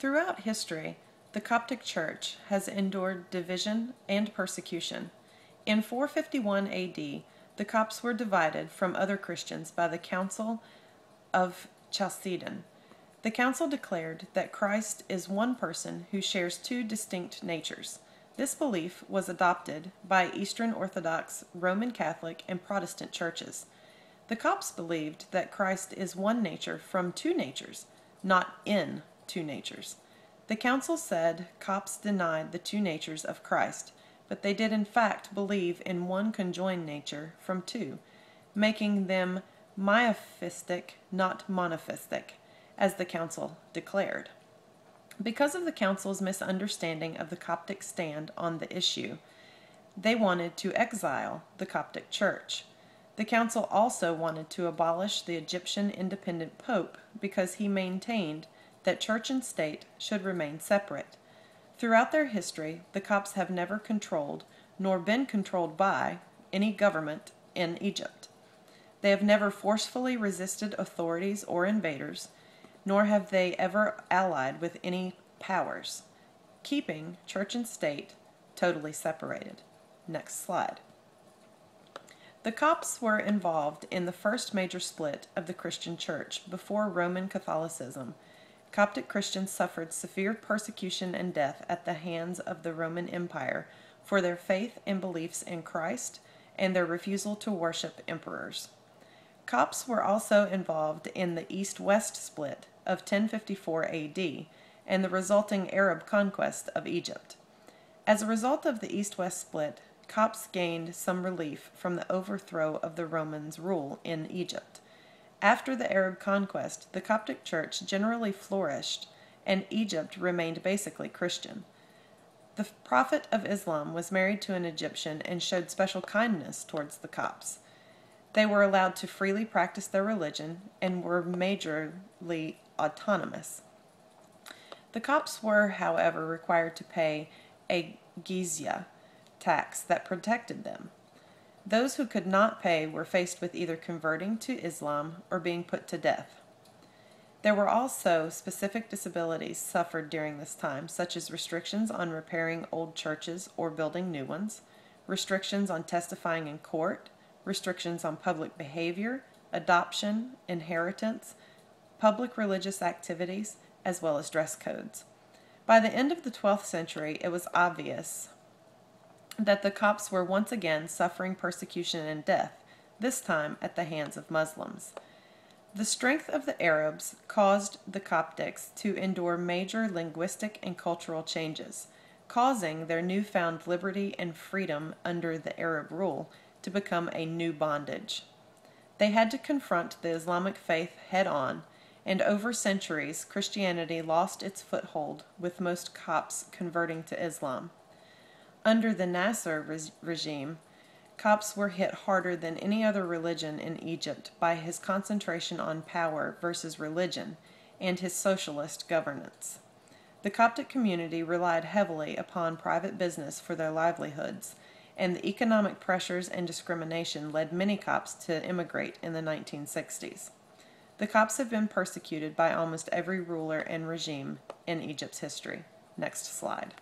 Throughout history, the Coptic Church has endured division and persecution. In 451 AD, the Copts were divided from other Christians by the Council of Chalcedon. The council declared that Christ is one person who shares two distinct natures. This belief was adopted by Eastern Orthodox, Roman Catholic, and Protestant churches. The Copts believed that Christ is one nature from two natures, not in two natures. The council said Copts denied the two natures of Christ, but they did in fact believe in one conjoined nature from two, making them miaphistic, not monophistic, as the council declared. Because of the council's misunderstanding of the Coptic stand on the issue, they wanted to exile the Coptic Church. The council also wanted to abolish the Egyptian independent pope because he maintained that church and state should remain separate. Throughout their history, the Copts have never controlled, nor been controlled by, any government in Egypt. They have never forcefully resisted authorities or invaders, nor have they ever allied with any powers, keeping church and state totally separated. Next slide. The Copts were involved in the first major split of the Christian Church before Roman Catholicism. Coptic Christians suffered severe persecution and death at the hands of the Roman Empire for their faith and beliefs in Christ and their refusal to worship emperors. Copts were also involved in the East-West split of 1054 AD and the resulting Arab conquest of Egypt. As a result of the East-West split, Copts gained some relief from the overthrow of the Romans' rule in Egypt. After the Arab conquest, the Coptic Church generally flourished, and Egypt remained basically Christian. The Prophet of Islam was married to an Egyptian and showed special kindness towards the Copts. They were allowed to freely practice their religion and were majorly autonomous. The Copts were, however, required to pay a jizya tax that protected them. Those who could not pay were faced with either converting to Islam or being put to death. There were also specific disabilities suffered during this time, such as restrictions on repairing old churches or building new ones, restrictions on testifying in court, restrictions on public behavior, adoption, inheritance, public religious activities, as well as dress codes. By the end of the 12th century, it was obvious that the Copts were once again suffering persecution and death, this time at the hands of Muslims. The strength of the Arabs caused the Coptics to endure major linguistic and cultural changes, causing their newfound liberty and freedom under the Arab rule to become a new bondage. They had to confront the Islamic faith head-on, and over centuries Christianity lost its foothold, with most Copts converting to Islam. Under the Nasser regime, Copts were hit harder than any other religion in Egypt by his concentration on power versus religion and his socialist governance. The Coptic community relied heavily upon private business for their livelihoods, and the economic pressures and discrimination led many Copts to immigrate in the 1960s. The Copts have been persecuted by almost every ruler and regime in Egypt's history. Next slide.